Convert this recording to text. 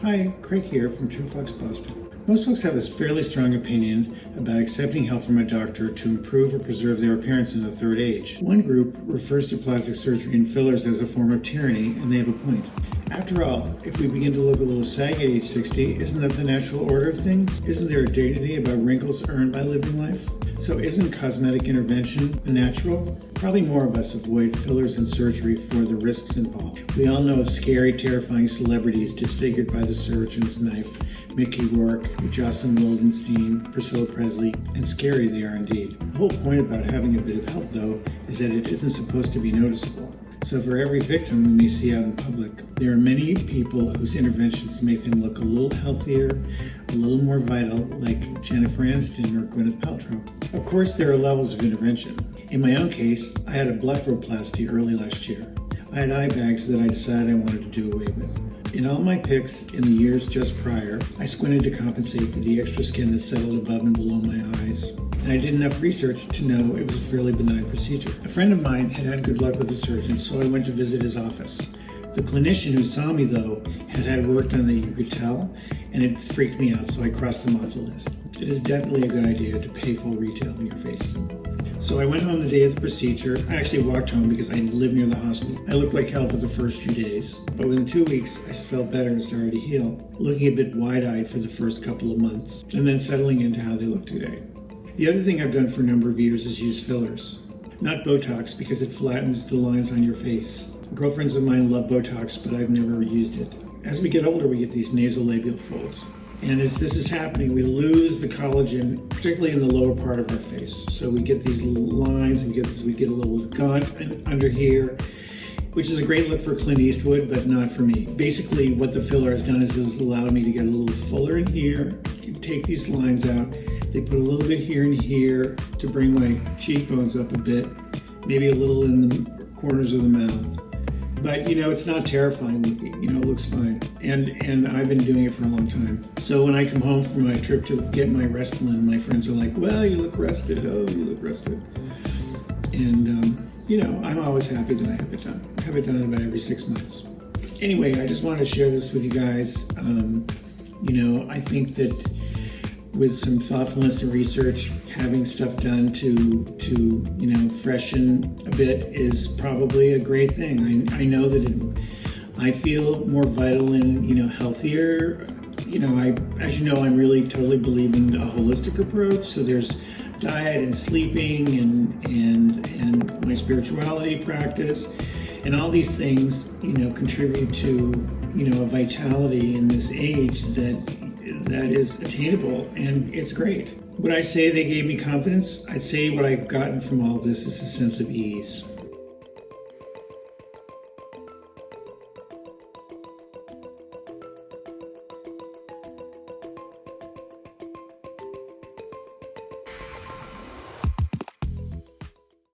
Hi, Craig here from Truefox Boston. Most folks have a fairly strong opinion about accepting help from a doctor to improve or preserve their appearance in the third age. One group refers to plastic surgery and fillers as a form of tyranny, and they have a point. After all, if we begin to look a little saggy at age 60, isn't that the natural order of things? Isn't there a dignity about wrinkles earned by living life? So isn't cosmetic intervention the natural? Probably more of us avoid fillers and surgery for the risks involved. We all know of scary, terrifying celebrities disfigured by the surgeon's knife. Mickey Rourke, Jocelyn Wildenstein, Priscilla Presley, and scary they are indeed. The whole point about having a bit of help, though, is that it isn't supposed to be noticeable. So for every victim we may see out in public, there are many people whose interventions make them look a little healthier, a little more vital, like Jennifer Aniston or Gwyneth Paltrow. Of course, there are levels of intervention. In my own case, I had a blepharoplasty early last year. I had eye bags that I decided I wanted to do away with. In all my pics in the years just prior, I squinted to compensate for the extra skin that settled above and below my eyes. And I did enough research to know it was a fairly benign procedure. A friend of mine had had good luck with the surgeon, so I went to visit his office. The clinician who saw me, though, had work done that you could tell, and it freaked me out, so I crossed them off the list. It is definitely a good idea to pay full retail in your face. So I went home the day of the procedure. I actually walked home because I lived near the hospital. I looked like hell for the first few days, but within 2 weeks, I felt better and started to heal, looking a bit wide-eyed for the first couple of months, and then settling into how they look today. The other thing I've done for a number of years is use fillers. Not Botox, because it flattens the lines on your face. Girlfriends of mine love Botox, but I've never used it. As we get older, we get these nasolabial folds. And as this is happening, we lose the collagen, particularly in the lower part of our face. So we get these little lines, and we get a little gaunt under here, which is a great look for Clint Eastwood, but not for me. Basically, what the filler has done is it's allowed me to get a little fuller in here, take these lines out. They put a little bit here and here to bring my cheekbones up a bit, maybe a little in the corners of the mouth. But, it's not terrifying looking. It looks fine. And I've been doing it for a long time. So when I come home from my trip to get my Restylane, my friends are like, well, you look rested. Oh, you look rested. And, I'm always happy that I have it done. I have it done about every 6 months. Anyway, I just wanted to share this with you guys. I think that with some thoughtfulness and research, having stuff done to freshen a bit is probably a great thing. I know that I feel more vital and, healthier. As you know, I'm really totally believe in a holistic approach. So there's diet and sleeping and my spirituality practice. And all these things, contribute to, a vitality in this age that is attainable, and it's great. Would I say they gave me confidence? I'd say what I've gotten from all this is a sense of ease.